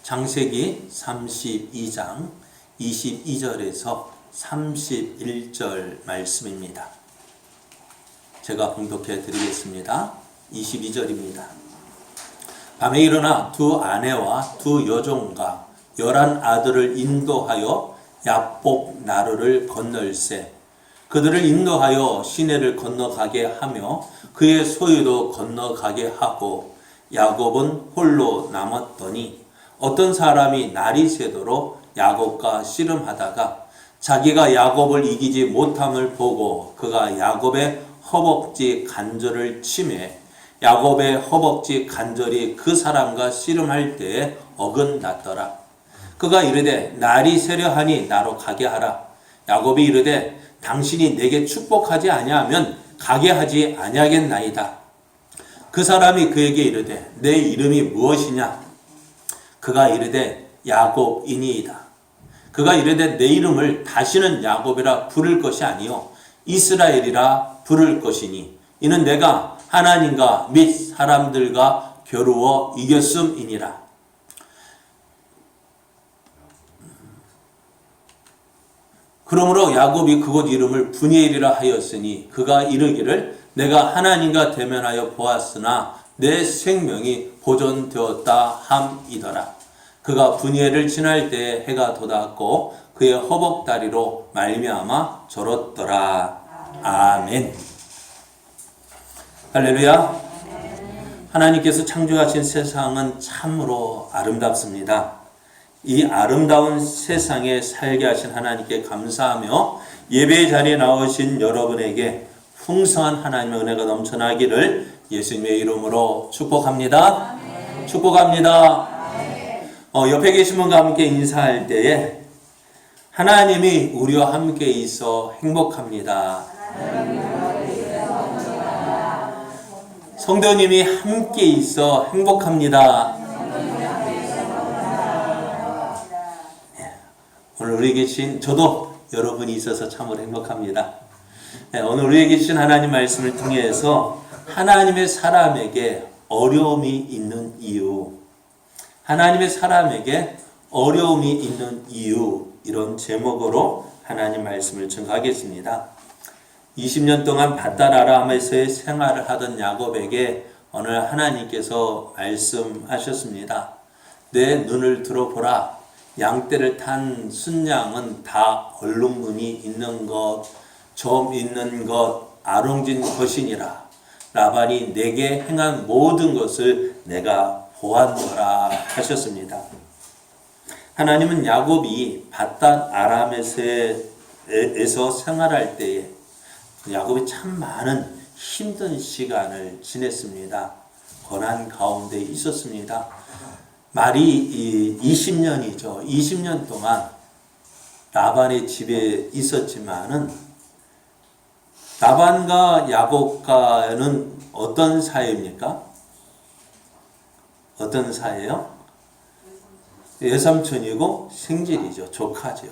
창세기 32장 22절에서 31절 말씀입니다. 제가 봉독해 드리겠습니다. 22절입니다. 밤에 일어나 두 아내와 두 여종과 11 아들을 인도하여 야복 나루를 건널세 그들을 인도하여 시내를 건너가게 하며 그의 소유도 건너가게 하고 야곱은 홀로 남았더니 어떤 사람이 날이 새도록 야곱과 씨름하다가 자기가 야곱을 이기지 못함을 보고 그가 야곱의 허벅지 관절을 치매 야곱의 허벅지 관절이 그 사람과 씨름할 때에 어긋났더라. 그가 이르되 날이 새려하니 나로 가게 하라. 야곱이 이르되 당신이 내게 축복하지 아니하면 가게 하지 아니하겠나이다. 그 사람이 그에게 이르되 내 이름이 무엇이냐? 그가 이르되 야곱이니이다. 그가 이르되 내 이름을 다시는 야곱이라 부를 것이 아니요 이스라엘이라 부를 것이니 이는 내가 하나님과 및 사람들과 겨루어 이겼음이니라. 그러므로 야곱이 그곳 이름을 브니엘이라 하였으니 그가 이르기를 내가 하나님과 대면하여 보았으나 내 생명이 보존되었다 함이더라. 그가 브니엘을 지날 때에 해가 돋았고 그의 허벅다리로 말미암아 절었더라. 아멘. 할렐루야. 하나님께서 창조하신 세상은 참으로 아름답습니다. 이 아름다운 세상에 살게 하신 하나님께 감사하며 예배의 자리에 나오신 여러분에게 풍성한 하나님의 은혜가 넘쳐나기를 예수님의 이름으로 축복합니다. 아멘. 축복합니다. 옆에 계신 분과 함께 인사할 때에 하나님이 우리와 함께 있어 행복합니다. 성도님이 함께 있어 행복합니다. 오늘 우리 계신 저도 여러분이 있어서 참으로 행복합니다. 오늘 우리에게 주신 하나님 말씀을 통해서 하나님의 사람에게 어려움이 있는 이유, 하나님의 사람에게 어려움이 있는 이유, 이런 제목으로 하나님 말씀을 증거하겠습니다. 20년 동안 밧달 아람에서의 생활을 하던 야곱에게 오늘 하나님께서 말씀하셨습니다. 내 눈을 들어보라. 양떼를 탄 순양은 다 얼룩무늬 있는 것, 점 있는 것, 아롱진 것이니라. 라반이 내게 행한 모든 것을 내가 보았노라 하셨습니다. 하나님은 야곱이 밧달 아람에서 생활할 때에 야곱이 참 많은 힘든 시간을 지냈습니다. 고난 가운데 있었습니다. 말이 20년이죠. 20년 동안 라반의 집에 있었지만은 라반과 야곱과는 어떤 사이입니까? 어떤 사이예요? 외삼촌이고 생질이죠. 조카죠.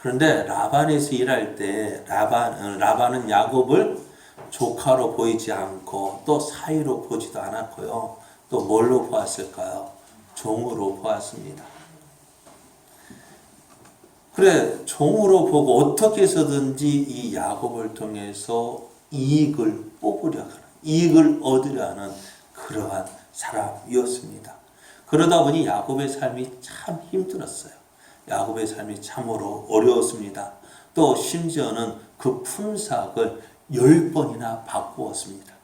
그런데 라반에서 일할 때 라반은 야곱을 조카로 보이지 않고 또 사위로 보지도 않았고요. 또 뭘로 보았을까요? 종으로 보았습니다. 그래, 종으로 보고 어떻게 해서든지 이 야곱을 통해서 이익을 뽑으려 하는, 이익을 얻으려 하는 그러한 사람이었습니다. 그러다 보니 야곱의 삶이 참 힘들었어요. 야곱의 삶이 참으로 어려웠습니다. 또 심지어는 그 품삯을 10번이나 바꾸었습니다.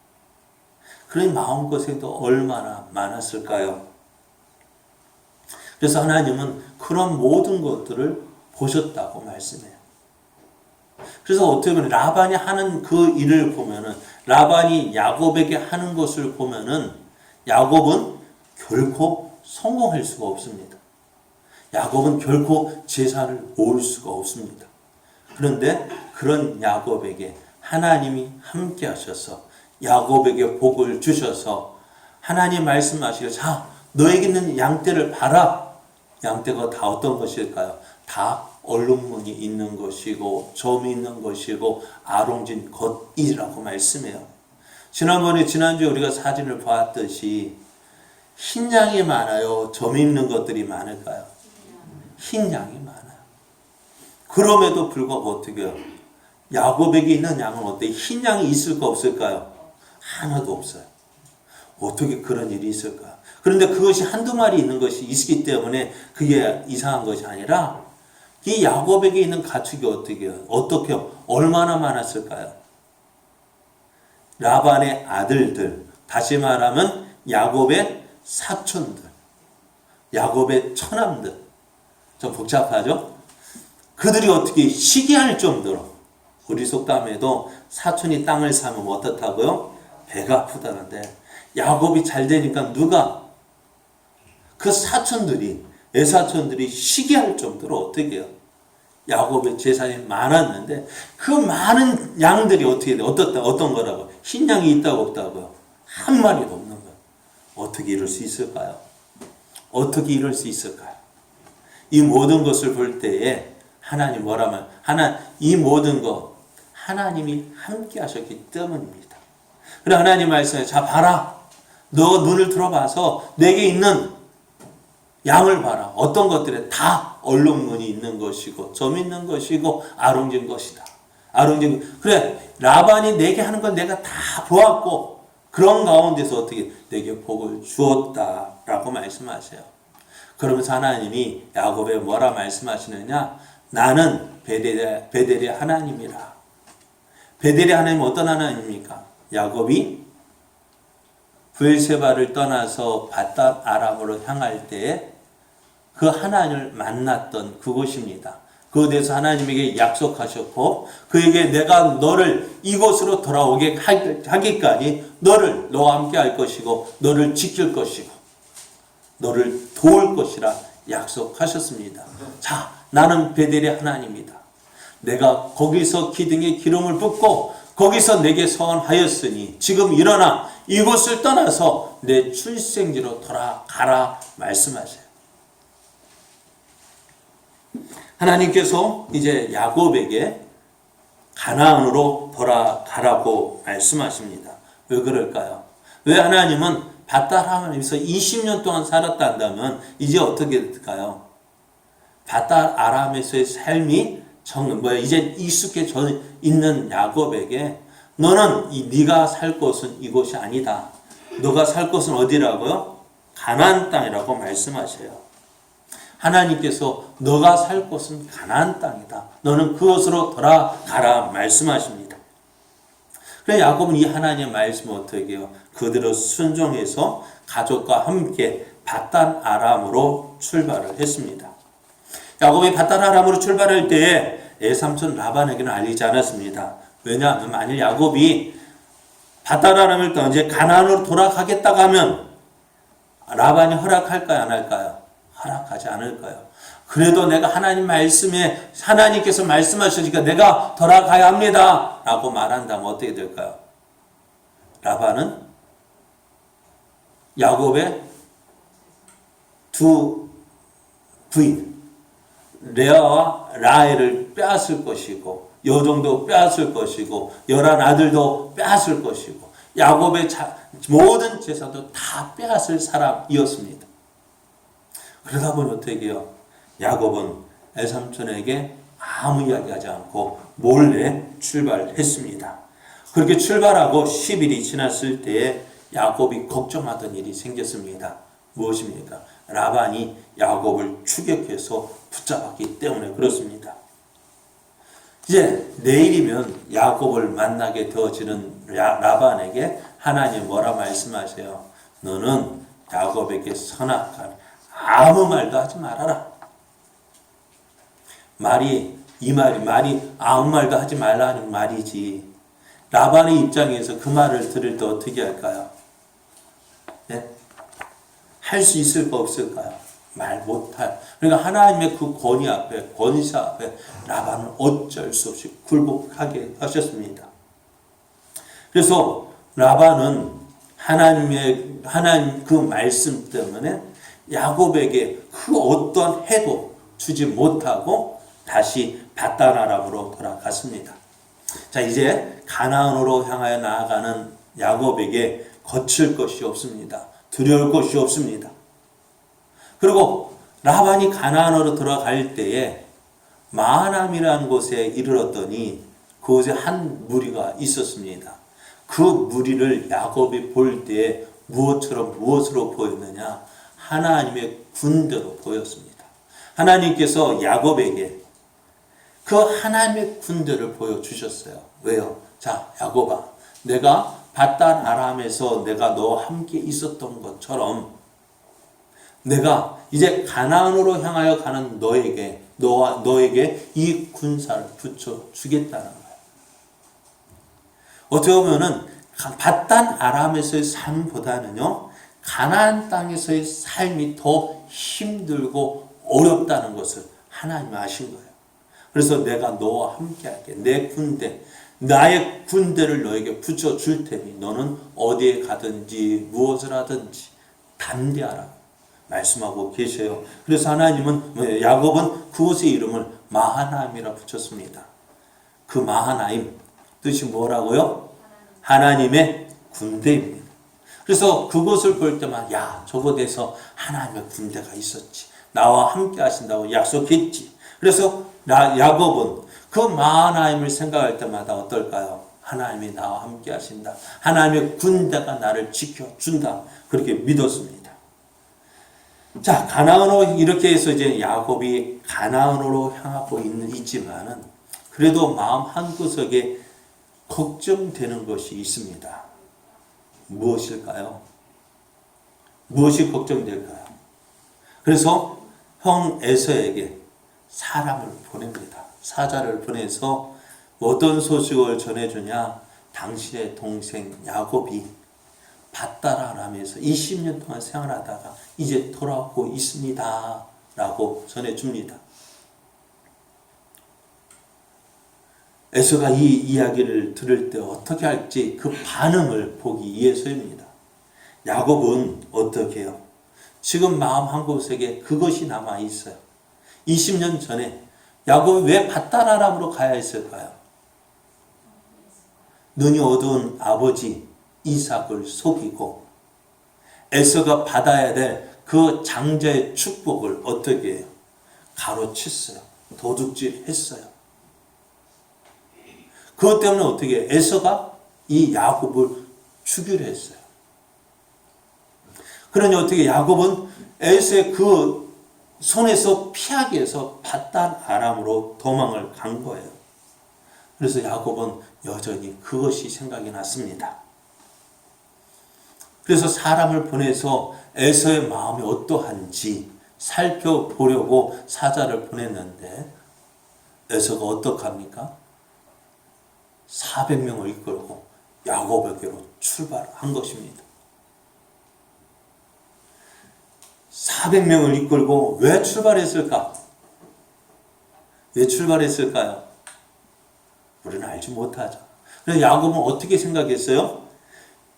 그러니 마음고생도 얼마나 많았을까요? 그래서 하나님은 그런 모든 것들을 보셨다고 말씀해요. 그래서 어떻게 보면 라반이 하는 그 일을 보면은, 라반이 야곱에게 하는 것을 보면은 야곱은 결코 성공할 수가 없습니다. 야곱은 결코 재산을 모을 수가 없습니다. 그런데 그런 야곱에게 하나님이 함께 하셔서 야곱에게 복을 주셔서 하나님 말씀하시기를 자, 너에게 있는 양떼를 봐라. 양떼가 다 어떤 것일까요? 다 얼룩무늬 있는 것이고 점이 있는 것이고 아롱진 것이라고 말씀해요. 지난주에 우리가 사진을 보았듯이 흰 양이 많아요? 점 있는 것들이 많을까요? 흰 양이 많아요. 그럼에도 불구하고 어떻게 해요? 야곱에게 있는 양은 어때? 흰 양이 있을까 없을까요? 하나도 없어요. 어떻게 그런 일이 있을까? 그런데 그것이 한두 마리 있는 것이 있기 때문에 그게 이상한 것이 아니라 이 야곱에게 있는 가축이 어떻게 얼마나 많았을까요? 라반의 아들들, 다시 말하면 야곱의 사촌들, 야곱의 처남들, 좀 복잡하죠? 그들이 어떻게 시기할 정도로, 우리 속담에도 사촌이 땅을 사면 어떻다고요? 배가 아프다는데, 야곱이 잘 되니까 누가? 그 사촌들이, 애사촌들이 시기할 정도로 어떻게 해요? 야곱의 재산이 많았는데 그 많은 양들이 어떻게 돼? 어떤 거라고? 흰 양이 있다고 없다고요? 한 마리도 없는 거예요. 어떻게 이럴 수 있을까요? 어떻게 이럴 수 있을까요? 이 모든 것을 볼 때에 하나님 뭐라면 이 모든 것 하나님이 함께 하셨기 때문입니다. 그래 하나님 말씀에 자 봐라. 너 눈을 들어봐서 내게 있는 양을 봐라. 어떤 것들에 다 얼룩무늬 있는 것이고 점 있는 것이고 아롱진 것이다. 그래 라반이 내게 하는 건 내가 다 보았고 그런 가운데서 어떻게 내게 복을 주었다라고 말씀하세요. 그러면서 하나님이 야곱에 뭐라 말씀하시느냐? 나는 베델의 하나님이라. 베델의 하나님은 어떤 하나님입니까? 야곱이 브엘세바를 떠나서 밧닷 아람으로 향할 때에 그 하나님을 만났던 그곳입니다. 그곳에서 하나님에게 약속하셨고 그에게 내가 너를 이곳으로 돌아오게 하기까지 너와 함께 할 것이고 너를 지킬 것이고 너를 도울 것이라 약속하셨습니다. 자, 나는 베델의 하나님이다. 내가 거기서 기둥에 기름을 붓고 거기서 내게 서원하였으니 지금 일어나 이곳을 떠나서 내 출생지로 돌아가라 말씀하세요. 하나님께서 이제 야곱에게 가나안으로 돌아가라고 말씀하십니다. 왜 그럴까요? 왜 하나님은 밧닷 아람에서 20년 동안 살았다면 이제 어떻게 될까요? 밧닷 아람에서의 삶이 이제 익숙해져 있는 야곱에게 너는 네가 살 곳은 이곳이 아니다. 너가 살 곳은 어디라고요? 가나안 땅이라고 말씀하셔요. 하나님께서 너가 살 곳은 가나안 땅이다. 너는 그곳으로 돌아가라 말씀하십니다. 그래서 야곱은 이 하나님의 말씀을 어떻게 해요? 그대로 순종해서 가족과 함께 밧닷 아람으로 출발을 했습니다. 야곱이 밧닷 아람으로 출발할 때에 애삼촌 라반에게는 알리지 않았습니다. 왜냐하면 만일 야곱이 밧닷 아람을 떠나 이제 가나안으로 돌아가겠다고 하면 라반이 허락할까요? 안 할까요? 허락하지 않을까요? 그래도 내가 하나님 말씀에 하나님께서 말씀하시니까 내가 돌아가야 합니다. 라고 말한다면 어떻게 될까요? 라반은 야곱의 두 부인 레아와 라헬을 빼앗을 것이고 여종도 빼앗을 것이고 11아들도 빼앗을 것이고 야곱의 모든 재산도 다 빼앗을 사람이었습니다. 그러다 보니 어떻게 해요? 야곱은 애삼촌에게 아무 이야기하지 않고 몰래 출발했습니다. 그렇게 출발하고 10일이 지났을 때에 야곱이 걱정하던 일이 생겼습니다. 무엇입니까? 라반이 야곱을 추격해서 붙잡았기 때문에 그렇습니다. 이제 내일이면 야곱을 만나게 되어지는 라반에게 하나님 뭐라 말씀하세요? 너는 야곱에게 선악한 아무 말도 하지 말아라. 말이 아무 말도 하지 말라는 말이지. 라반의 입장에서 그 말을 들을 때 어떻게 할까요? 네? 할 수 있을까 없을까요? 말 못할. 그러니까 하나님의 그 권위사 앞에 라반은 어쩔 수 없이 굴복하게 하셨습니다. 그래서 라반은 하나님 그 말씀 때문에 야곱에게 그 어떤 해도 주지 못하고 다시 밧닷 아람으로 돌아갔습니다. 자, 이제 가나안으로 향하여 나아가는 야곱에게 거칠 것이 없습니다. 두려울 것이 없습니다. 그리고 라반이 가나안으로 들어갈 때에 마하남이라는 곳에 이르렀더니 그곳에 한 무리가 있었습니다. 그 무리를 야곱이 볼 때에 무엇으로 보였느냐? 하나님의 군대로 보였습니다. 하나님께서 야곱에게 그 하나님의 군대를 보여주셨어요. 왜요? 자, 야곱아, 내가 밧단 아람에서 내가 너와 함께 있었던 것처럼 내가 이제 가나안으로 향하여 가는 너에게 이 군사를 붙여주겠다는 거예요. 어떻게 보면은 밧단 아람에서의 삶보다는요, 가나안 땅에서의 삶이 더 힘들고 어렵다는 것을 하나님이 아신 거예요. 그래서 내가 너와 함께 할게. 내 군대, 나의 군대를 너에게 붙여줄 테니 너는 어디에 가든지 무엇을 하든지 담대하라 말씀하고 계셔요. 그래서 하나님은, 야곱은 그곳의 이름을 마하나임이라 붙였습니다. 그 마하나임 뜻이 뭐라고요? 하나님의 군대입니다. 그래서 그곳을 볼 때만, 야, 저곳에서 하나님의 군대가 있었지, 나와 함께 하신다고 약속했지. 그래서 야곱은 그 마하나임을 생각할 때마다 어떨까요? 하나님이 나와 함께 하신다, 하나님의 군대가 나를 지켜준다, 그렇게 믿었습니다. 자, 가나안으로 이렇게 해서 이제 야곱이 가나안으로 향하고 있지만은 그래도 마음 한구석에 걱정되는 것이 있습니다. 무엇일까요? 무엇이 걱정될까요? 그래서 형 에서에게 사람을 보냅니다. 사자를 보내서 어떤 소식을 전해주냐? 당신의 동생 야곱이 밧단 아람에서 20년 동안 생활하다가 이제 돌아오고 있습니다 라고 전해줍니다. 에서가 이 이야기를 들을 때 어떻게 할지 그 반응을 보기 위해서입니다. 야곱은 어떻게 해요? 지금 마음 한구석에 그것이 남아있어요. 20년 전에 야곱이 왜 밧단 아람으로 가야 했을까요? 눈이 어두운 아버지 이삭을 속이고 에서가 받아야 될 그 장자의 축복을 어떻게 해요? 가로챘어요. 도둑질했어요. 그것 때문에 어떻게 해요? 에서가 이 야곱을 죽이려 했어요. 그러니 어떻게 야곱은 에서의 그 손에서 피하기 위해서 밧단 아람으로 도망을 간 거예요. 그래서 야곱은 여전히 그것이 생각이 났습니다. 그래서 사람을 보내서 에서의 마음이 어떠한지 살펴보려고 사자를 보냈는데 에서가 어떡합니까? 400명을 이끌고 야곱에게로 출발한 것입니다. 400명을 이끌고 왜 출발했을까? 왜 출발했을까요? 우리는 알지 못하죠. 그래서 야곱은 어떻게 생각했어요?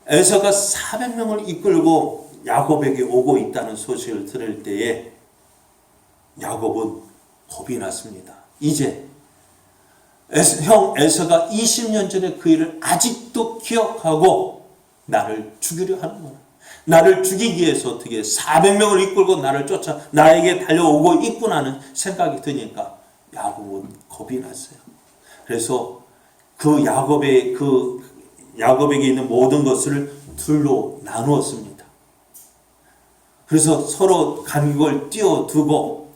에서가 400명을 이끌고 야곱에게 오고 있다는 소식을 들을 때에 야곱은 겁이 났습니다. 이제 형 에서가 20년 전에 그 일을 아직도 기억하고 나를 죽이려 하는구나. 나를 죽이기 위해서 어떻게 400명을 이끌고 나를 쫓아 나에게 달려오고 있구나는 생각이 드니까 야곱은 겁이 났어요. 그래서 그 야곱에게 있는 모든 것을 둘로 나누었습니다. 그래서 서로 간격을 띄워두고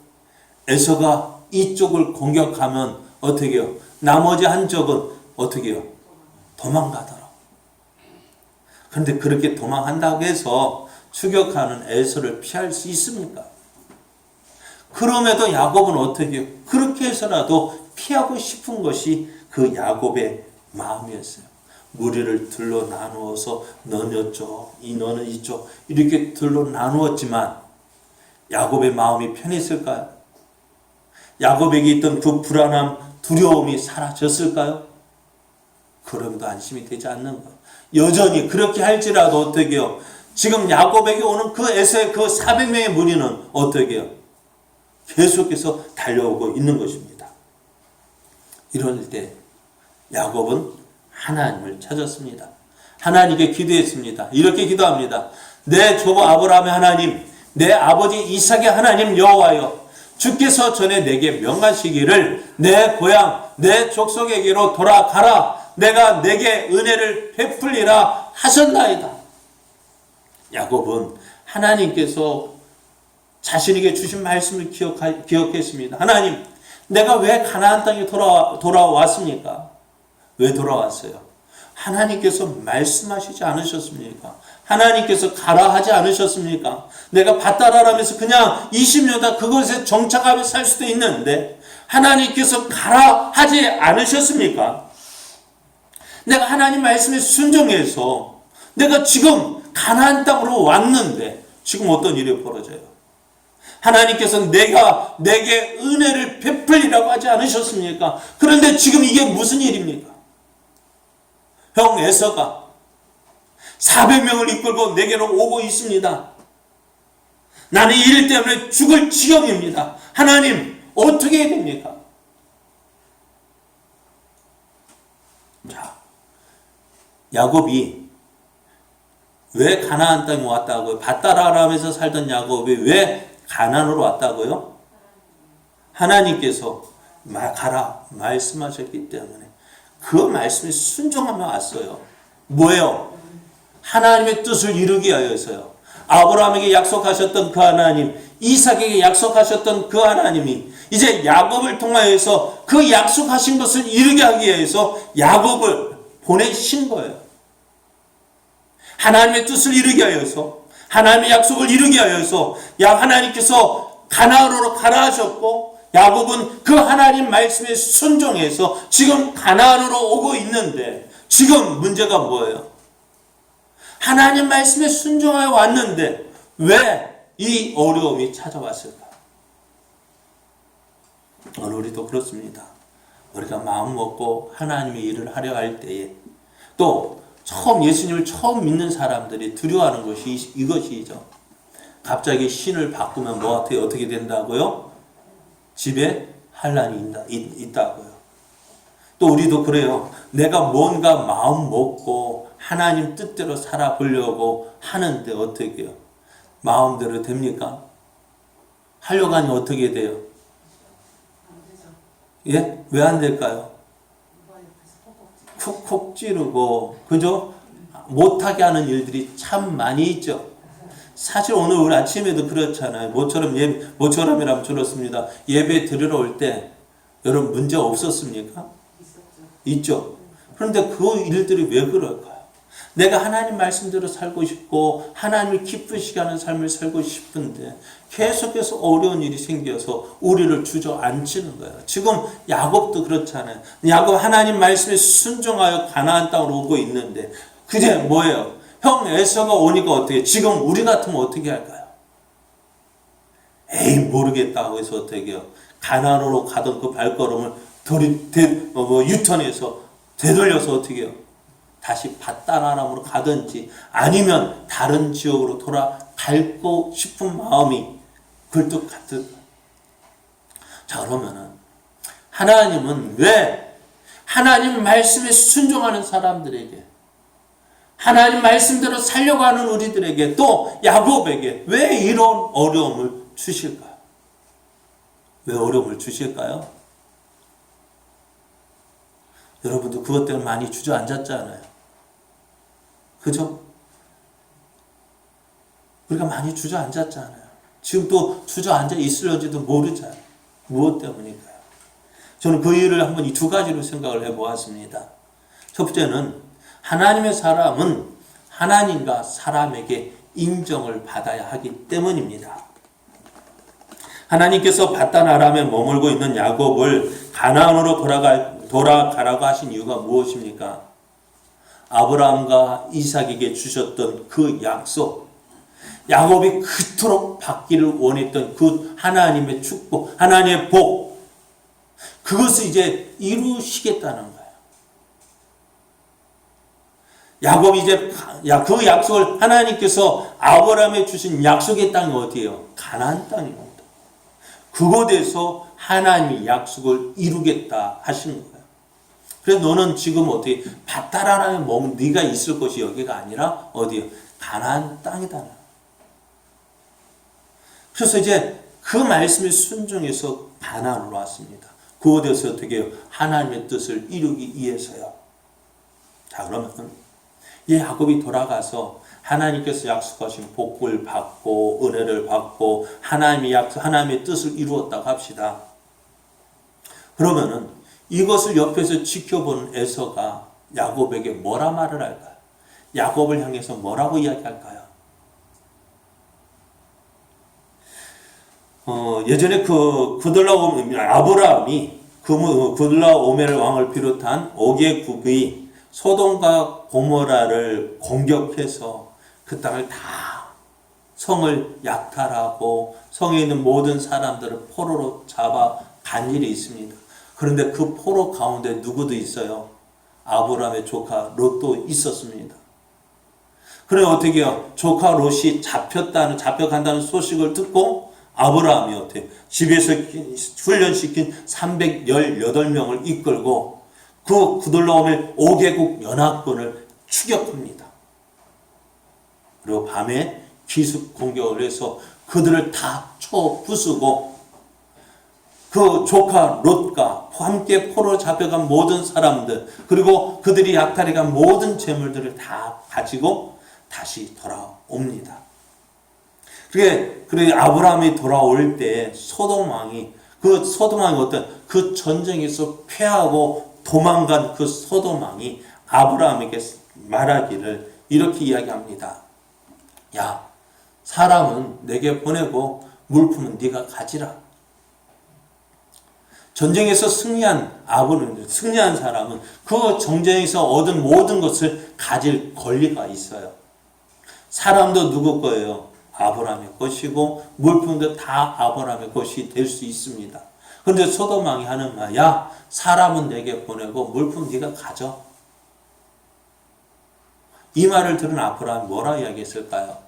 에서가 이쪽을 공격하면 어떻게 해요? 나머지 한쪽은 어떻게 해요? 도망가더라. 그런데 그렇게 도망한다고 해서 추격하는 에서를 피할 수 있습니까? 그럼에도 야곱은 어떻게 해요? 그렇게 해서라도 피하고 싶은 것이 그 야곱의 마음이었어요. 무리를 둘로 나누어서 너는 이쪽, 너는 이쪽 이렇게 둘로 나누었지만 야곱의 마음이 편했을까요? 야곱에게 있던 그 불안함, 두려움이 사라졌을까요? 그럼도 안심이 되지 않는 것. 여전히 그렇게 할지라도 어떻게 해요? 지금 야곱에게 오는 그 에서의 그 400명의 무리는 어떻게 해요? 계속해서 달려오고 있는 것입니다. 이럴 때 야곱은 하나님을 찾았습니다. 하나님께 기도했습니다. 이렇게 기도합니다. 내 조부 아브라함의 하나님, 내 아버지 이삭의 하나님 여호와여, 주께서 전에 내게 명하시기를 내 고향 내 족속에게로 돌아가라. 내가 내게 은혜를 베풀리라 하셨나이다. 야곱은 하나님께서 자신에게 주신 말씀을 기억했습니다. 하나님, 내가 왜 가나안 땅에 돌아왔습니까? 왜 돌아왔어요? 하나님께서 말씀하시지 않으셨습니까? 하나님께서 가라 하지 않으셨습니까? 내가 밭다라라면서 그냥 20년 다 그곳에 정착하며 살 수도 있는데 하나님께서 가라 하지 않으셨습니까? 내가 하나님 말씀에 순종해서 내가 지금 가나안 땅으로 왔는데 지금 어떤 일이 벌어져요? 하나님께서 내가 내게 은혜를 베풀리라고 하지 않으셨습니까? 그런데 지금 이게 무슨 일입니까? 형 에서가 400명을 이끌고 내게로 오고 있습니다. 나는 이 일 때문에 죽을 지경입니다. 하나님, 어떻게 해야 됩니까? 자, 야곱이 왜 가나안 땅에 왔다고요? 밧다라람에서 살던 야곱이 왜 가나안으로 왔다고요? 하나님께서 가라 말씀하셨기 때문에 그 말씀에 순종하며 왔어요. 뭐예요? 하나님의 뜻을 이루기 위해서요. 아브라함에게 약속하셨던 그 하나님, 이삭에게 약속하셨던 그 하나님이 이제 야곱을 통하여서 그 약속하신 것을 이루게 하기 위해서 야곱을 보내신 거예요. 하나님의 뜻을 이루기 위해서, 하나님의 약속을 이루기 위해서 하나님께서 가나안으로 가라 하셨고, 야곱은 그 하나님 말씀에 순종해서 지금 가나안으로 오고 있는데, 지금 문제가 뭐예요? 하나님 말씀에 순종하여 왔는데 왜 이 어려움이 찾아왔을까? 오늘 우리도 그렇습니다. 우리가 마음 먹고 하나님의 일을 하려 할 때에 또 예수님을 처음 믿는 사람들이 두려워하는 것이 이것이죠. 갑자기 신을 바꾸면 어떻게 된다고요? 집에 환난이 있다고요. 또 우리도 그래요. 내가 뭔가 마음 먹고 하나님 뜻대로 살아보려고 하는데 어떻게 해요? 마음대로 됩니까? 하려고 하니 어떻게 돼요? 예? 왜 안 될까요? 쿡쿡 찌르고, 그죠? 못하게 하는 일들이 참 많이 있죠. 사실 오늘 우리 아침에도 그렇잖아요. 모처럼이라면 그렇습니다. 예배 드리러 올 때 여러분 문제 없었습니까? 있죠. 그런데 그 일들이 왜 그럴까요? 내가 하나님 말씀대로 살고 싶고 하나님을 기쁘시게 하는 삶을 살고 싶은데 계속해서 어려운 일이 생겨서 우리를 주저앉히는 거예요. 지금 야곱도 그렇잖아요. 야곱 하나님 말씀에 순종하여 가나안 땅으로 오고 있는데 그게 뭐예요? 형 에서가 오니까 어떻게, 지금 우리 같으면 어떻게 할까요? 에이 모르겠다고 해서 어떻게 해요? 가나안으로 가던 그 발걸음을 유턴해서 되돌려서 어떻게 해요? 다시 밧다라람으로 가든지 아니면 다른 지역으로 돌아갈고 싶은 마음이 굴뚝 같은. 자, 그러면은 하나님은 왜 하나님 말씀에 순종하는 사람들에게, 하나님 말씀대로 살려고 하는 우리들에게, 또 야곱에게 왜 이런 어려움을 주실까요? 왜 어려움을 주실까요? 여러분도 그것 때문에 많이 주저앉았잖아요. 그죠? 우리가 많이 주저앉았잖아요. 지금 또 주저앉아 있을런지도 모르잖아요. 무엇 때문일까요? 저는 그 이유를 한번 이 두 가지로 생각을 해보았습니다. 첫 번째는 하나님의 사람은 하나님과 사람에게 인정을 받아야 하기 때문입니다. 하나님께서 밧단 아람에 머물고 있는 야곱을 가나안으로 돌아가라고 하신 이유가 무엇입니까? 아브라함과 이삭에게 주셨던 그 약속, 야곱이 그토록 받기를 원했던 그 하나님의 축복, 하나님의 복, 그것을 이제 이루시겠다는 거예요. 야곱이 이제 그 약속을, 하나님께서 아브라함에 주신 약속의 땅이 어디예요? 가나안 땅입니다. 그곳에서 하나님이 약속을 이루겠다 하시는 거예요. 그래서 너는 지금 어떻게 밧다라람에 네가 있을 곳이 여기가 아니라 어디요? 가나안 땅이다. 그래서 이제 그 말씀에 순종해서 가나안으로 왔습니다. 그곳에서 어떻게 해요? 하나님의 뜻을 이루기 위해서요. 자, 그러면 이 야곱이 돌아가서 하나님께서 약속하신 복을 받고 은혜를 받고 하나님의 뜻을 이루었다고 합시다. 그러면은 이것을 옆에서 지켜보는 에서가 야곱에게 뭐라 말을 할까요? 야곱을 향해서 뭐라고 이야기할까요? 예전에 아브라함이 구들라오멜 왕을 비롯한 5개 국의 소돔과 고모라를 공격해서 그 땅을 다 성을 약탈하고 성에 있는 모든 사람들을 포로로 잡아 간 일이 있습니다. 그런데 그 포로 가운데 누구도 있어요? 아브라함의 조카 롯도 있었습니다. 그래 어떻게 해요? 조카 롯이 잡혀간다는 소식을 듣고 아브라함이 어때요? 집에서 훈련시킨 318명을 이끌고 그 구들라오멜 5개국 연합군을 추격합니다. 그리고 밤에 기습 공격을 해서 그들을 다 부수고 그 조카 롯과 함께 포로 잡혀간 모든 사람들 그리고 그들이 약탈해간 모든 재물들을 다 가지고 다시 돌아옵니다. 그래 아브라함이 돌아올 때 소돔 왕이 어떤 그 전쟁에서 패하고 도망간 그 소돔 왕이 아브라함에게 말하기를 이렇게 이야기합니다. 야, 사람은 내게 보내고 물품은 네가 가지라. 전쟁에서 승리한 사람은 그 전쟁에서 얻은 모든 것을 가질 권리가 있어요. 사람도 누구 거예요? 아브라함의 것이고 물품도 다 아브라함의 것이 될 수 있습니다. 그런데 소돔 왕이 하는 말, 야, 사람은 내게 보내고 물품 네가 가져. 이 말을 들은 아브라함이 뭐라 이야기했을까요?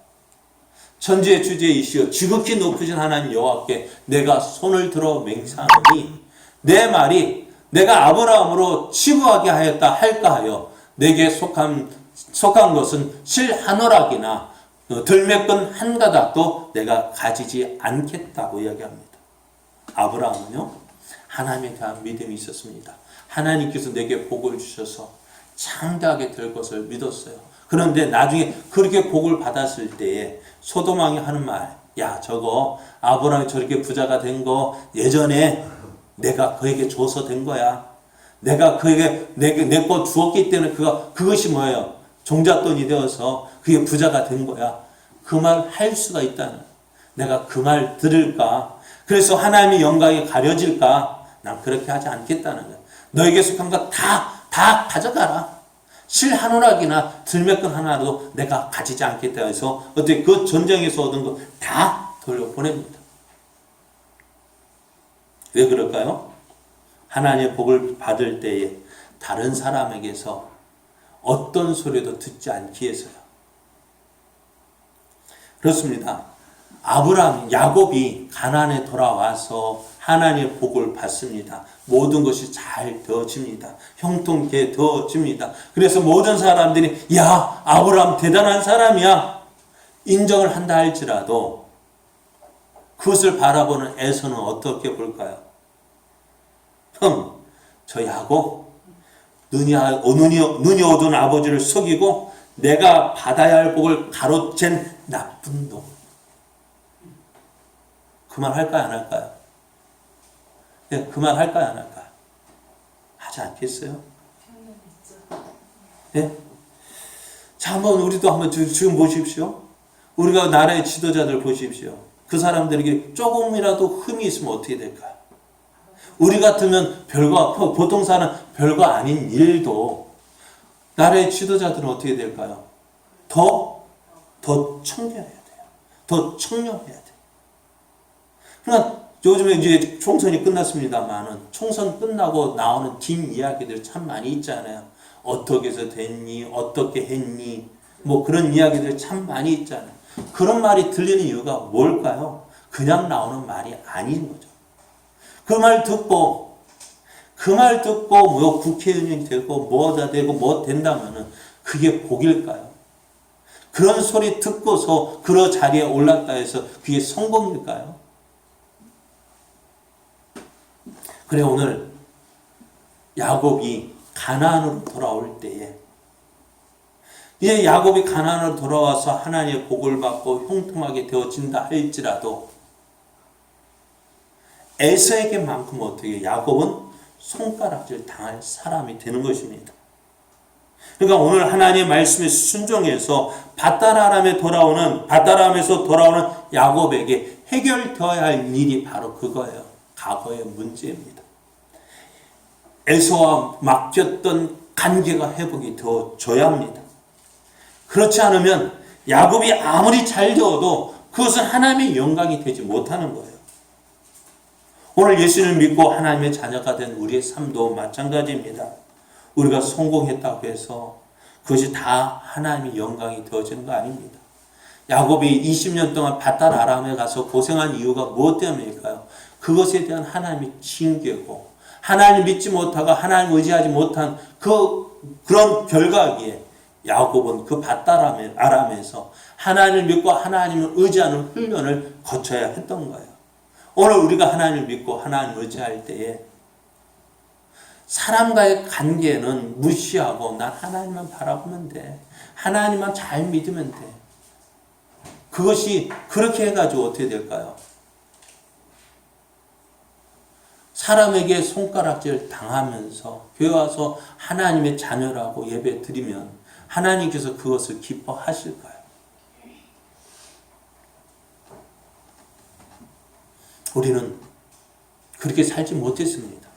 천지의 주제이시여 지극히 높으신 하나님 여호와께 내가 손을 들어 맹세하노니 내 말이 내가 아브라함으로 치부하게 하였다 할까 하여 내게 속한 것은 실 한 오락이나 들매끈 한 가닥도 내가 가지지 않겠다고 이야기합니다. 아브라함은요, 하나님에 대한 믿음이 있었습니다. 하나님께서 내게 복을 주셔서 장대하게 될 것을 믿었어요. 그런데 나중에 그렇게 복을 받았을 때에 소돔 왕이 하는 말, 야, 저거 아브라함이 저렇게 부자가 된 거 예전에 내가 그에게 줘서 된 거야. 내가 그에게 내 거 주었기 때문에 그것이 뭐예요? 종잣돈이 되어서 그게 부자가 된 거야. 그 말 할 수가 있다는. 내가 그 말 들을까? 그래서 하나님의 영광이 가려질까? 난 그렇게 하지 않겠다는 거야. 너에게 속한 거 다 가져가라. 실 한 오락이나 들매끈 하나도 내가 가지지 않겠다 해서 어떻게 그 전쟁에서 얻은 거 다 돌려보냅니다. 왜 그럴까요? 하나님의 복을 받을 때에 다른 사람에게서 어떤 소리도 듣지 않기 위해서요. 그렇습니다. 야곱이 가나안에 돌아와서 하나님의 복을 받습니다. 모든 것이 잘 되어집니다. 형통케 되어집니다. 그래서 모든 사람들이 야, 아브라함 대단한 사람이야 인정을 한다 할지라도 그것을 바라보는 에서는 어떻게 볼까요? 저 야곱 눈이 어두운 아버지를 속이고 내가 받아야 할 복을 가로챈 나쁜 놈. 그 말 할까요? 안 할까요? 네, 그 말 할까요? 안 할까요? 하지 않겠어요? 네? 자, 우리도 한번 지금 보십시오. 우리가 나라의 지도자들 보십시오. 그 사람들에게 조금이라도 흠이 있으면 어떻게 될까요? 우리 같으면 보통 사람 별거 아닌 일도 나라의 지도자들은 어떻게 될까요? 더 청결해야 돼요. 더 청렴해야 돼요. 그러니까 요즘에 이제 총선이 끝났습니다만은 총선 끝나고 나오는 긴 이야기들 참 많이 있잖아요. 어떻게 해서 됐니? 어떻게 했니? 그런 이야기들 참 많이 있잖아요. 그런 말이 들리는 이유가 뭘까요? 그냥 나오는 말이 아닌 거죠. 그 말 듣고 국회의원이 되고 뭐다 되고 뭐 된다면은 그게 복일까요? 그런 소리 듣고서 그 자리에 올랐다 해서 그게 성공일까요? 그래 오늘 야곱이 가나안으로 돌아올 때에 이제 야곱이 가나안으로 돌아와서 하나님의 복을 받고 형통하게 되어진다 할지라도 에서에게만큼 어떻게 야곱은 손가락질 당할 사람이 되는 것입니다. 그러니까 오늘 하나님의 말씀에 순종해서 밧다람에서 돌아오는 야곱에게 해결되어야 할 일이 바로 그거예요. 과거의 문제입니다. 에서와 맡겼던 관계가 회복이 되어져야 합니다. 그렇지 않으면 야곱이 아무리 잘 되어도 그것은 하나님의 영광이 되지 못하는 거예요. 오늘 예수를 믿고 하나님의 자녀가 된 우리의 삶도 마찬가지입니다. 우리가 성공했다고 해서 그것이 다 하나님의 영광이 되어지는 거 아닙니다. 야곱이 20년 동안 밧달 아람에 가서 고생한 이유가 무엇 때문일까요? 그것에 대한 하나님의 징계고 하나님 믿지 못하고 하나님 의지하지 못한 그런 결과기에 야곱은 그 밧달 아람에서 하나님을 믿고 하나님을 의지하는 훈련을 거쳐야 했던 거예요. 오늘 우리가 하나님을 믿고 하나님을 의지할 때에 사람과의 관계는 무시하고 난 하나님만 바라보면 돼. 하나님만 잘 믿으면 돼. 그것이 그렇게 해가지고 어떻게 될까요? 사람에게 손가락질 당하면서 교회 와서 하나님의 자녀라고 예배 드리면 하나님께서 그것을 기뻐하실까요? 우리는 그렇게 살지 못했습니다.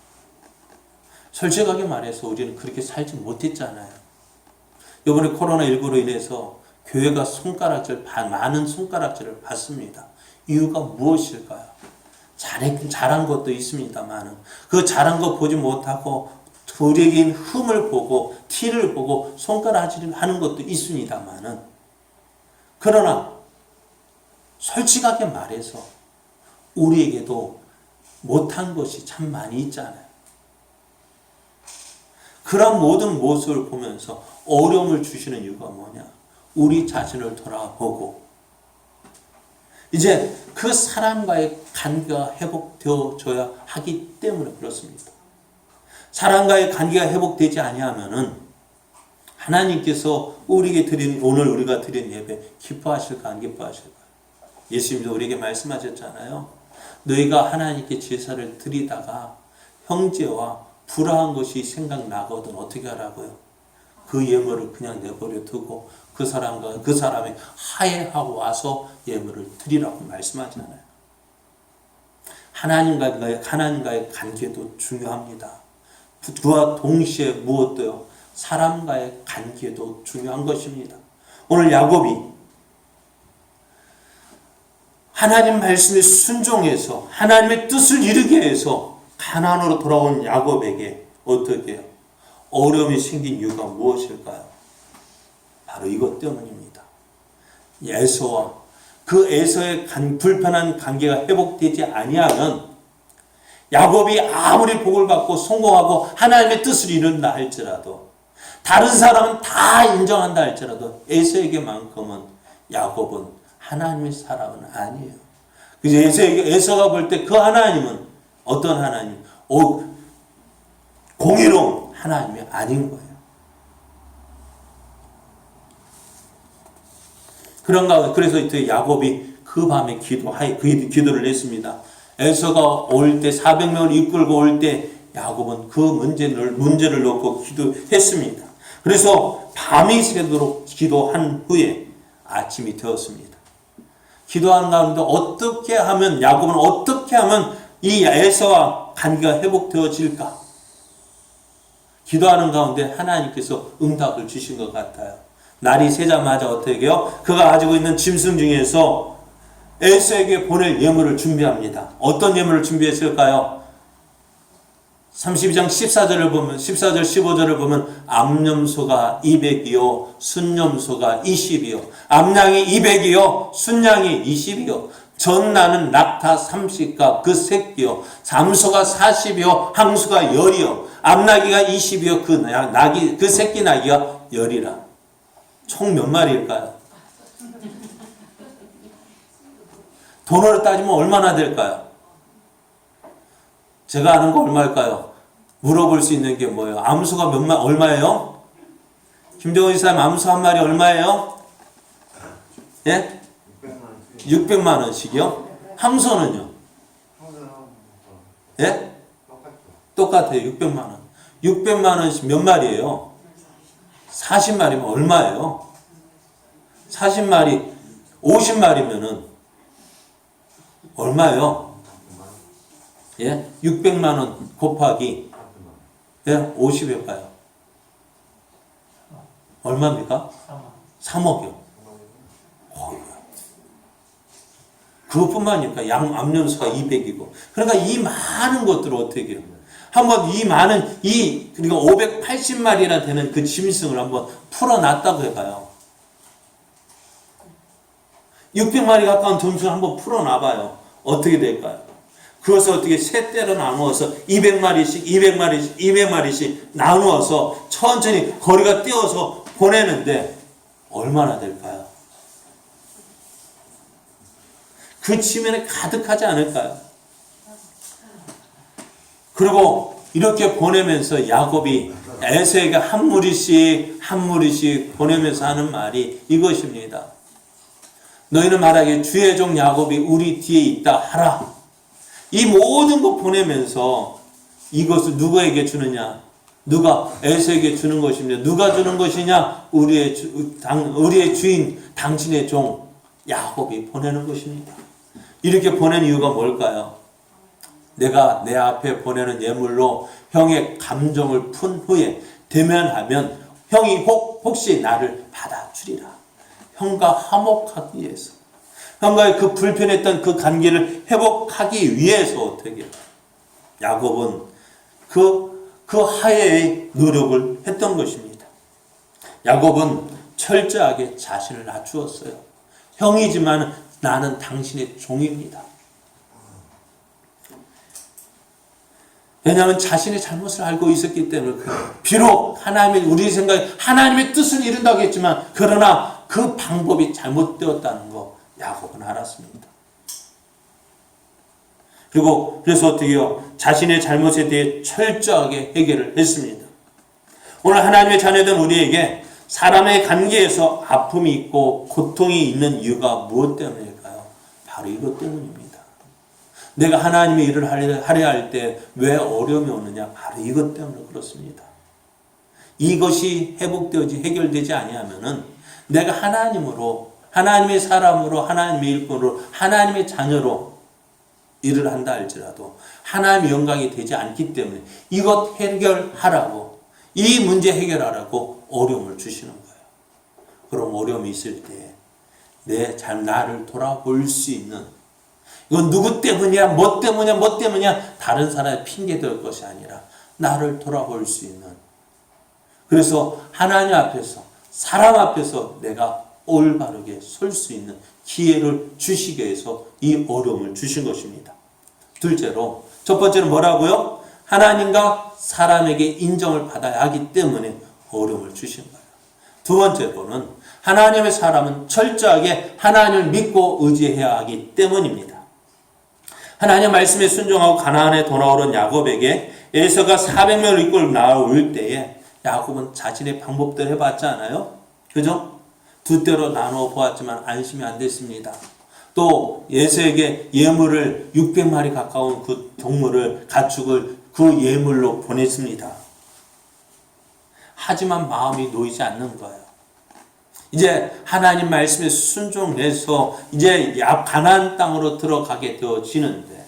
솔직하게 말해서 우리는 그렇게 살지 못했잖아요. 이번에 코로나19로 인해서 교회가 많은 손가락질을 받습니다. 이유가 무엇일까요? 잘한 것도 있습니다만 그 잘한 거 보지 못하고 우리에게 흠을 보고 티를 보고 손가락질을 하는 것도 있습니다만 그러나 솔직하게 말해서 우리에게도 못한 것이 참 많이 있잖아요. 그런 모든 모습을 보면서 어려움을 주시는 이유가 뭐냐? 우리 자신을 돌아보고 이제 그 사람과의 관계가 회복되어져야 하기 때문에 그렇습니다. 사람과의 관계가 회복되지 아니하면은 하나님께서 우리에게 오늘 우리가 드린 예배 기뻐하실까 안 기뻐하실까? 예수님도 우리에게 말씀하셨잖아요. 너희가 하나님께 제사를 드리다가 형제와 불화한 것이 생각나거든 어떻게 하라고요? 그 예물을 그냥 내버려 두고 그 사람의 화해하고 와서 예물을 드리라고 말씀하잖아요. 하나님과의 관계도 중요합니다. 그와 동시에 무엇도요? 사람과의 관계도 중요한 것입니다. 오늘 야곱이 하나님 말씀에 순종해서 하나님의 뜻을 이루게 해서 가나안으로 돌아온 야곱에게 어떻게 해요? 어려움이 생긴 이유가 무엇일까요? 바로 이것 때문입니다. 에서와 그 에서의 불편한 관계가 회복되지 아니하면 야곱이 아무리 복을 받고 성공하고 하나님의 뜻을 이룬다 할지라도 다른 사람은 다 인정한다 할지라도 에서에게만큼은 야곱은 하나님의 사람은 아니에요. 그래서 에서가 볼 때 그 하나님은 어떤 하나님? 공의로운 하나님이 아닌 거예요. 그래서 야곱이 그 밤에 기도를 했습니다. 에서가 올 때 400명을 이끌고 올 때 야곱은 그 문제를 놓고 기도했습니다. 그래서 밤이 새도록 기도한 후에 아침이 되었습니다. 기도하는 가운데 야곱은 어떻게 하면 이 에서와 관계가 회복되어질까? 기도하는 가운데 하나님께서 응답을 주신 것 같아요. 날이 새자마자 어떻게 해요? 그가 가지고 있는 짐승 중에서 에서에게 보낼 예물을 준비합니다. 어떤 예물을 준비했을까요? 32장 14절 15절을 보면 암염소가 200이요 순염소가 20이요 암양이 200이요 순양이 20이요 전나는 낙타 30과 그 새끼요 잠소가 40이요 항수가 10이요 암나귀가 20이요 그 새끼 나귀가 10이라 총 몇 마리일까요? 돈으로 따지면 얼마나 될까요? 제가 아는 거 얼마일까요? 물어볼 수 있는 게 뭐예요? 암수가 얼마예요? 김정은 이사님 암수 한 마리 얼마예요? 예? 600만 원씩이요? 함소는요? 예? 똑같아요. 600만 원. 600만 원씩 몇 마리예요? 40마리면 얼마예요? 40마리, 50마리면은 얼마예요? 예? 600만 원 곱하기 예? 50에 봐요. 얼마입니까? 3억이요. 그것뿐만이니까 암염수가 200이고. 그러니까 이 많은 것들을 어떻게 해요? 한번 이 많은 그러니까 580마리나 되는 그 짐승을 한번 풀어놨다고 해봐요. 600마리 가까운 점수를 한번 풀어놔봐요. 어떻게 될까요? 그것을 어떻게 세 대로 나누어서 200마리씩 200마리씩 200마리씩 나누어서 천천히 거리가 띄어서 보내는데 얼마나 될까요? 그 지면에 가득하지 않을까요? 그리고 이렇게 보내면서 야곱이 에서에게 한 무리씩 보내면서 하는 말이 이것입니다. 너희는 말하기에 주의 종 야곱이 우리 뒤에 있다 하라. 이 모든 거 보내면서 이것을 누구에게 주느냐? 누가 에서에게 주는 것입니다. 누가 주는 것이냐? 우리의 주인 당신의 종 야곱이 보내는 것입니다. 이렇게 보낸 이유가 뭘까요? 내가 내 앞에 보내는 예물로 형의 감정을 푼 후에 대면하면 형이 혹시 나를 받아주리라. 형과 화목하기 위해서, 형과의 그 불편했던 그 관계를 회복하기 위해서 어떻게 야곱은 그 하에의 노력을 했던 것입니다. 야곱은 철저하게 자신을 낮추었어요. 형이지만 나는 당신의 종입니다. 왜냐하면 자신의 잘못을 알고 있었기 때문에 비록 우리 생각에 하나님의 뜻을 이룬다고 했지만 그러나 그 방법이 잘못되었다는 거 야곱은 알았습니다. 그래서 어떻게 해요? 자신의 잘못에 대해 철저하게 해결을 했습니다. 오늘 하나님의 자녀된 우리에게 사람의 관계에서 아픔이 있고 고통이 있는 이유가 무엇 때문일까요? 바로 이것 때문입니다. 내가 하나님의 일을 하려 할 때 왜 어려움이 오느냐? 바로 이것 때문에 그렇습니다. 이것이 회복되지 해결되지 아니하면은 내가 하나님으로, 하나님의 사람으로, 하나님의 일꾼으로, 하나님의 자녀로 일을 한다 할지라도 하나님의 영광이 되지 않기 때문에 이것 해결하라고, 이 문제 해결하라고 어려움을 주시는 거예요. 그럼 어려움이 있을 때 나를 돌아볼 수 있는, 이건 누구 때문이야, 뭐 때문이야 다른 사람의 핑계 댈 것이 아니라 나를 돌아볼 수 있는, 그래서 하나님 앞에서, 사람 앞에서 내가 올바르게 설 수 있는 기회를 주시기 위해서 이 어려움을 주신 것입니다. 둘째로, 첫 번째는 뭐라고요? 하나님과 사람에게 인정을 받아야 하기 때문에 어려움을 주신 거예요. 두 번째로는 하나님의 사람은 철저하게 하나님을 믿고 의지해야 하기 때문입니다. 하나님의 말씀에 순종하고 가나안에 돌아오던 야곱에게 에서가 400명을 이끌고 나올 때에 야곱은 자신의 방법대로 해봤지 않아요? 그죠? 두 때로 나누어 보았지만 안심이 안 됐습니다. 또 에서에게 예물을 600마리 가까운 그 동물을, 가축을 그 예물로 보냈습니다. 하지만 마음이 놓이지 않는 거예요. 이제 하나님 말씀에 순종해서 이제 가나안 땅으로 들어가게 되어지는데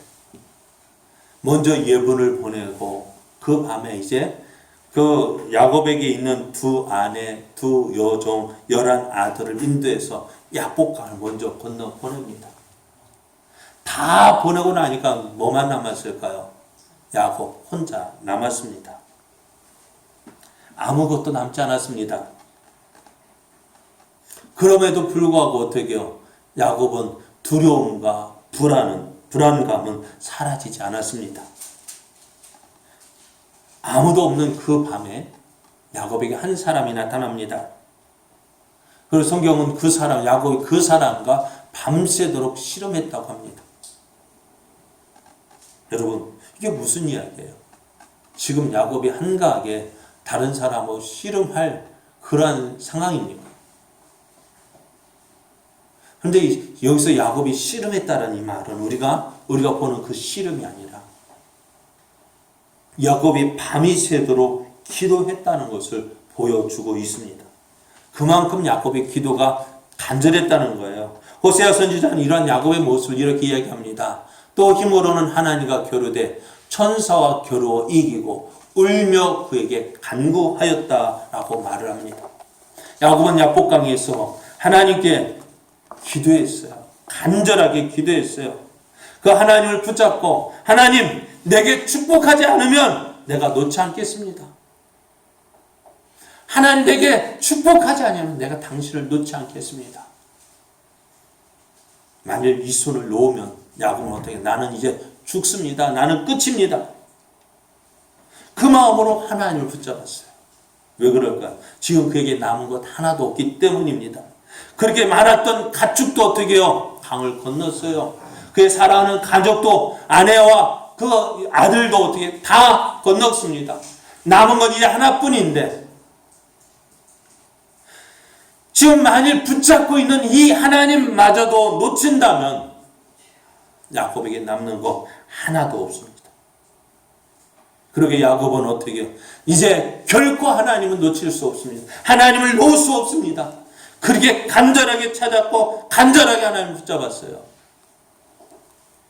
먼저 예물을 보내고 그 밤에 이제 그 야곱에게 있는 두 아내, 두 여종, 11아들을 인도해서 약복강을 먼저 건너 보냅니다. 다 보내고 나니까 뭐만 남았을까요? 야곱 혼자 남았습니다. 아무것도 남지 않았습니다. 그럼에도 불구하고 어떻게 해요? 야곱은 두려움과 불안감은 사라지지 않았습니다. 아무도 없는 그 밤에 야곱에게 한 사람이 나타납니다. 그리고 성경은 야곱이 그 사람과 밤새도록 씨름했다고 합니다. 여러분, 이게 무슨 이야기예요? 지금 야곱이 한가하게 다른 사람하고 씨름할 그러한 상황입니까? 그런데 여기서 야곱이 씨름했다는 이 말은 우리가 보는 그 씨름이 아니라 야곱이 밤이 새도록 기도했다는 것을 보여주고 있습니다. 그만큼 야곱의 기도가 간절했다는 거예요. 호세아 선지자는 이러한 야곱의 모습을 이렇게 이야기합니다. 또 힘으로는 하나님과 겨루되 천사와 겨루어 이기고 울며 그에게 간구하였다라고 말을 합니다. 야곱은 야복강에서 하나님께 기도했어요. 간절하게 기도했어요. 그 하나님을 붙잡고 하나님 내게 축복하지 않으면 내가 놓지 않겠습니다. 하나님 내게 축복하지 않으면 내가 당신을 놓지 않겠습니다. 만일 이 손을 놓으면 야곱은 어떻게 나는 이제 죽습니다. 나는 끝입니다. 그 마음으로 하나님을 붙잡았어요. 왜 그럴까요? 지금 그에게 남은 것 하나도 없기 때문입니다. 그렇게 많았던 가축도 어떻게 해요? 강을 건넜어요. 그의 사랑하는 가족도 아내와 그 아들도 어떻게 다 건넜습니다. 남은 건 이제 하나뿐인데 지금 만일 붙잡고 있는 이 하나님마저도 놓친다면 야곱에게 남는 거 하나도 없습니다. 그러게 야곱은 어떻게 해요? 이제 결코 하나님은 놓칠 수 없습니다. 하나님을 놓을 수 없습니다. 그렇게 간절하게 찾았고 간절하게 하나님을 붙잡았어요.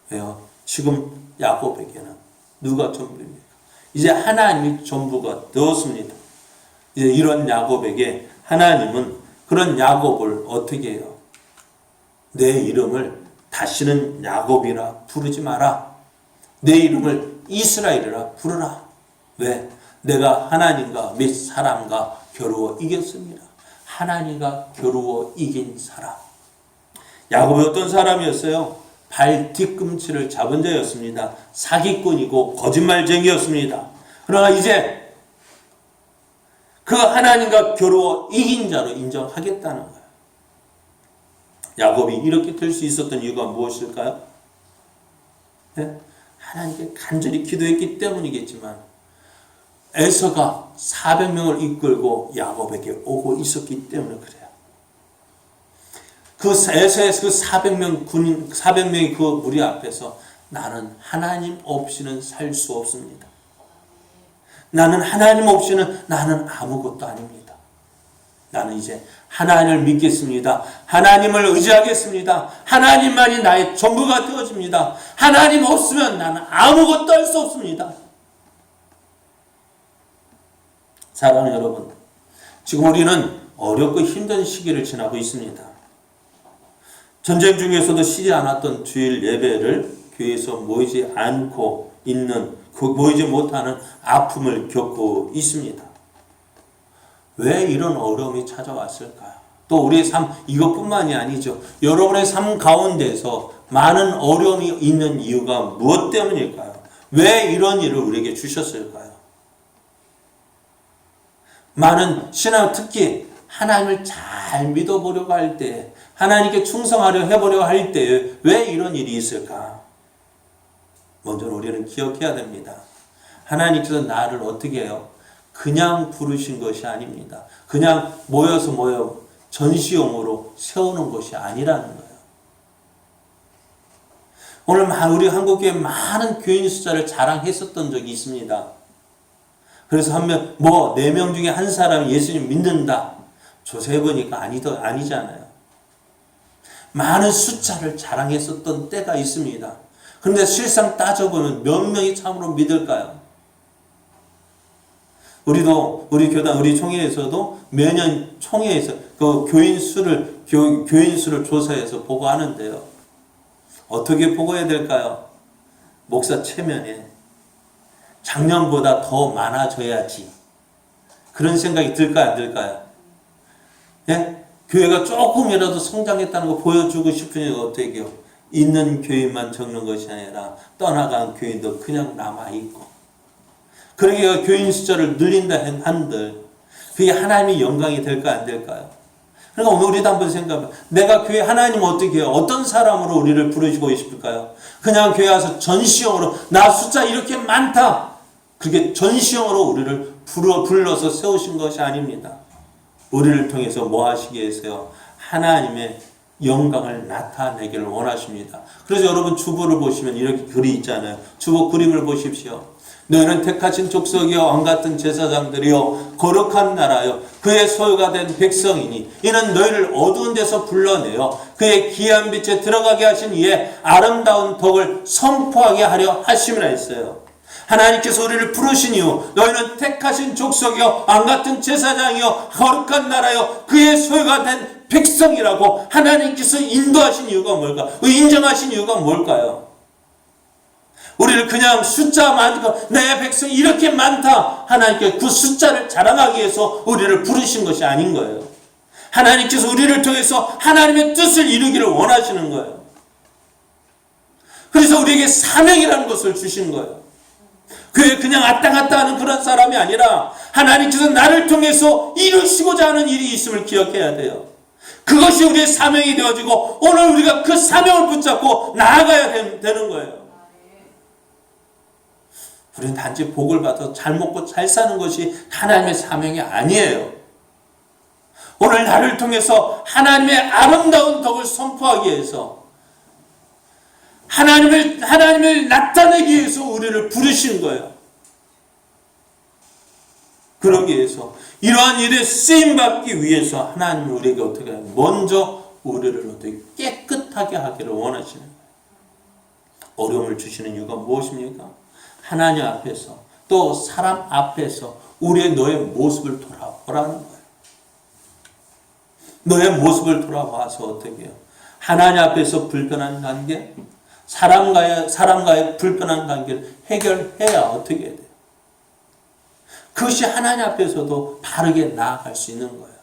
왜요? 지금 야곱에게는 누가 전부입니까? 이제 하나님이 전부가 되었습니다. 이제 이런 야곱에게 하나님은 그런 야곱을 어떻게 해요? 내 이름을 다시는 야곱이라 부르지 마라. 내 이름을 이스라엘이라 부르라. 왜? 내가 하나님과 몇 사람과 겨루어 이겼습니다. 하나님과 겨루어 이긴 사람. 야곱이 어떤 사람이었어요? 발 뒤꿈치를 잡은 자였습니다. 사기꾼이고 거짓말쟁이였습니다. 그러나 이제 그 하나님과 겨루어 이긴 자로 인정하겠다는 거예요. 야곱이 이렇게 될 수 있었던 이유가 무엇일까요? 네? 하나님께 간절히 기도했기 때문이겠지만 에서가 400명을 이끌고 야곱에게 오고 있었기 때문에 그래요. 그 에서의 그 400명의 그 무리 앞에서 나는 하나님 없이는 살 수 없습니다. 나는 하나님 없이는 나는 아무것도 아닙니다. 나는 이제 하나님을 믿겠습니다. 하나님을 의지하겠습니다. 하나님만이 나의 전부가 되어집니다. 하나님 없으면 나는 아무것도 할 수 없습니다. 사랑하는 여러분, 지금 우리는 어렵고 힘든 시기를 지나고 있습니다. 전쟁 중에서도 쉬지 않았던 주일 예배를 교회에서 모이지 않고 있는, 모이지 못하는 아픔을 겪고 있습니다. 왜 이런 어려움이 찾아왔을까요? 또 우리의 삶 이것뿐만이 아니죠. 여러분의 삶 가운데서 많은 어려움이 있는 이유가 무엇 때문일까요? 왜 이런 일을 우리에게 주셨을까요? 많은 신앙, 특히 하나님을 잘 믿어보려고 할 때, 하나님께 충성하려 해보려고 할 때 왜 이런 일이 있을까? 먼저 우리는 기억해야 됩니다. 하나님께서 나를 어떻게 해요? 그냥 부르신 것이 아닙니다. 그냥 모여 전시용으로 세우는 것이 아니라는 거예요. 오늘 우리 한국교회 많은 교인 숫자를 자랑했었던 적이 있습니다. 그래서 한 명, 4명 중에 한 사람이 예수님 믿는다. 조사해보니까 아니잖아요. 많은 숫자를 자랑했었던 때가 있습니다. 그런데 실상 따져보면 몇 명이 참으로 믿을까요? 우리 교단, 우리 총회에서도 매년 총회에서 그 교인 수를 조사해서 보고하는데요. 어떻게 보고해야 될까요? 목사 체면에 작년보다 더 많아져야지. 그런 생각이 들까요, 안 들까요? 예? 교회가 조금이라도 성장했다는 거 보여주고 싶으니 어떻게 해요? 있는 교인만 적는 것이 아니라 떠나간 교인도 그냥 남아있고. 그러니까 교인 숫자를 늘린다 한들 그게 하나님의 영광이 될까 안 될까요? 그러니까 오늘 우리도 한번 생각해. 내가 교회 하나님 어떻게 해요? 어떤 사람으로 우리를 부르시고 싶을까요? 그냥 교회 와서 전시형으로 나 숫자 이렇게 많다. 그게 전시형으로 우리를 불러서 세우신 것이 아닙니다. 우리를 통해서 뭐 하시기 위해서요? 하나님의 영광을 나타내기를 원하십니다. 그래서 여러분 주보를 보시면 이렇게 글이 있잖아요. 주보 그림을 보십시오. 너희는 택하신 족속이요 왕같은 제사장들이요 거룩한 나라요 그의 소유가 된 백성이니 이는 너희를 어두운 데서 불러내어 그의 귀한 빛에 들어가게 하신 이의 아름다운 덕을 선포하게 하려 하심이라 했어요. 하나님께서 우리를 부르신 이후 너희는 택하신 족속이요 왕같은 제사장이요 거룩한 나라요 그의 소유가 된 백성이라고 하나님께서 인도하신 이유가 뭘까? 인정하신 이유가 뭘까요? 우리를 그냥 숫자 많고 내 백성이 이렇게 많다 하나님께 그 숫자를 자랑하기 위해서 우리를 부르신 것이 아닌 거예요. 하나님께서 우리를 통해서 하나님의 뜻을 이루기를 원하시는 거예요. 그래서 우리에게 사명이라는 것을 주신 거예요. 그냥 왔다 갔다 하는 그런 사람이 아니라 하나님께서 나를 통해서 이루시고자 하는 일이 있음을 기억해야 돼요. 그것이 우리의 사명이 되어지고 오늘 우리가 그 사명을 붙잡고 나아가야 되는 거예요. 우리는 단지 복을 받아서 잘 먹고 잘 사는 것이 하나님의 사명이 아니에요. 오늘 나를 통해서 하나님의 아름다운 덕을 선포하기 위해서 하나님을 나타내기 위해서 우리를 부르신 거예요. 그러기 위해서 이러한 일에 쓰임받기 위해서 하나님은 우리에게 어떻게 해요? 먼저 우리를 어떻게 깨끗하게 하기를 원하시는 거예요. 어려움을 주시는 이유가 무엇입니까? 하나님 앞에서 또 사람 앞에서 너의 모습을 돌아보라는 거예요. 너의 모습을 돌아봐서 어떻게 해요? 하나님 앞에서 불편한 관계, 사람과의 불편한 관계를 해결해야 어떻게 해야 돼요? 그것이 하나님 앞에서도 바르게 나아갈 수 있는 거예요.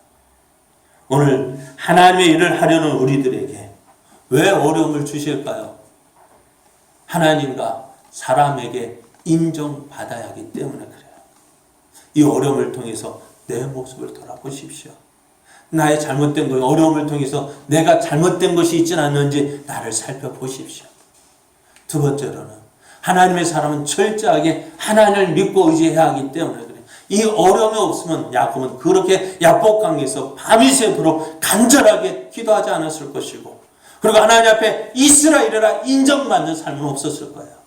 오늘 하나님의 일을 하려는 우리들에게 왜 어려움을 주실까요? 하나님과 사람에게 인정받아야 하기 때문에 그래요. 이 어려움을 통해서 내 모습을 돌아보십시오. 나의 잘못된 것, 어려움을 통해서 내가 잘못된 것이 있지는 않는지 나를 살펴보십시오. 두 번째로는 하나님의 사람은 철저하게 하나님을 믿고 의지해야 하기 때문에 그래요. 이 어려움이 없으면 야곱은 그렇게 야복강에서 밤이 새도록 간절하게 기도하지 않았을 것이고 그리고 하나님 앞에 이스라엘이라 인정받는 삶은 없었을 거예요.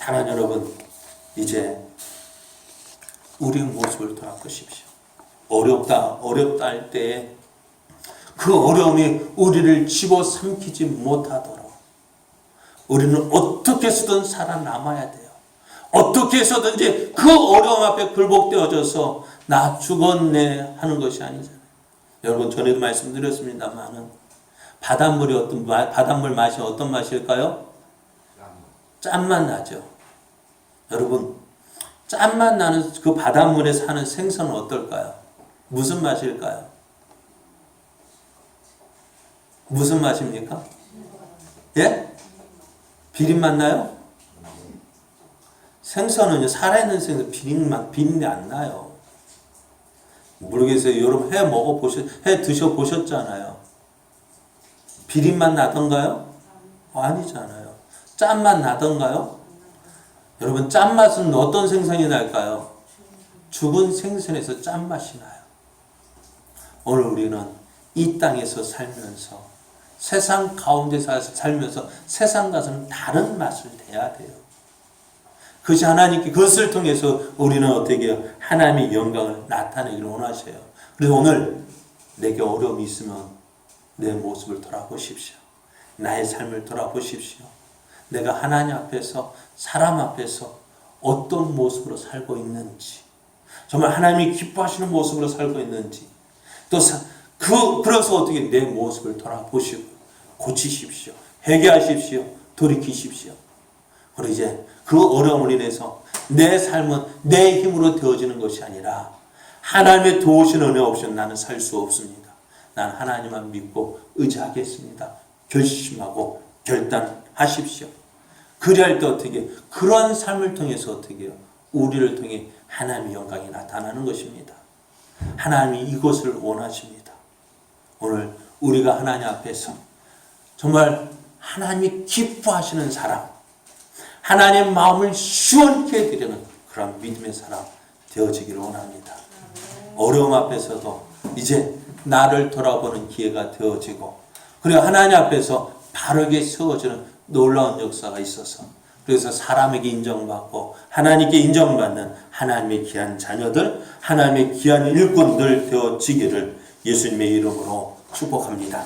사랑하는 여러분, 이제 우리의 모습을 돌아보십시오. 어렵다 할 때에 그 어려움이 우리를 집어삼키지 못하도록 우리는 어떻게 해서든 살아남아야 돼요. 어떻게 해서든지 그 어려움 앞에 굴복되어져서 나 죽었네 하는 것이 아니잖아요. 여러분 전에도 말씀드렸습니다만은 바닷물 맛이 어떤 맛일까요? 짠맛 나죠. 여러분 짠맛 나는 그 바닷물에 사는 생선은 어떨까요? 무슨 맛일까요? 무슨 맛입니까? 예? 비린맛 나요? 생선은요, 살아있는 생선 비린내 안 나요. 모르겠어요. 여러분 회 드셔보셨잖아요. 비린맛 나던가요? 아니잖아요. 짠맛 나던가요? 여러분 짠맛은 어떤 생선이 날까요? 죽은 생선에서 짠맛이 나요. 오늘 우리는 이 땅에서 살면서 세상 가운데서 살면서 세상과는 다른 맛을 내야 돼요. 그것이 하나님께 그것을 통해서 우리는 어떻게 해요? 하나님의 영광을 나타내기를 원하셔요. 그래서 오늘 내게 어려움이 있으면 내 모습을 돌아보십시오. 나의 삶을 돌아보십시오. 내가 하나님 앞에서 사람 앞에서 어떤 모습으로 살고 있는지 정말 하나님이 기뻐하시는 모습으로 살고 있는지 또 그래서 어떻게 내 모습을 돌아보시고 고치십시오. 회개하십시오. 돌이키십시오. 그리고 이제 그 어려움을 인해서 내 삶은 내 힘으로 되어지는 것이 아니라 하나님의 도우신 은혜 없이 나는 살 수 없습니다. 나는 하나님만 믿고 의지하겠습니다. 결심하고 결단하십시오. 그리할 때 어떻게 그러한 삶을 통해서 어떻게 해요? 우리를 통해 하나님의 영광이 나타나는 것입니다. 하나님이 이것을 원하십니다. 오늘 우리가 하나님 앞에서 정말 하나님이 기뻐하시는 사람, 하나님의 마음을 시원케 해드리는 그런 믿음의 사람 되어지기를 원합니다. 어려움 앞에서도 이제 나를 돌아보는 기회가 되어지고, 그리고 하나님 앞에서 바르게 세워지는 놀라운 역사가 있어서, 그래서 사람에게 인정받고 하나님께 인정받는 하나님의 귀한 자녀들, 하나님의 귀한 일꾼들 되어지기를 예수님의 이름으로 축복합니다.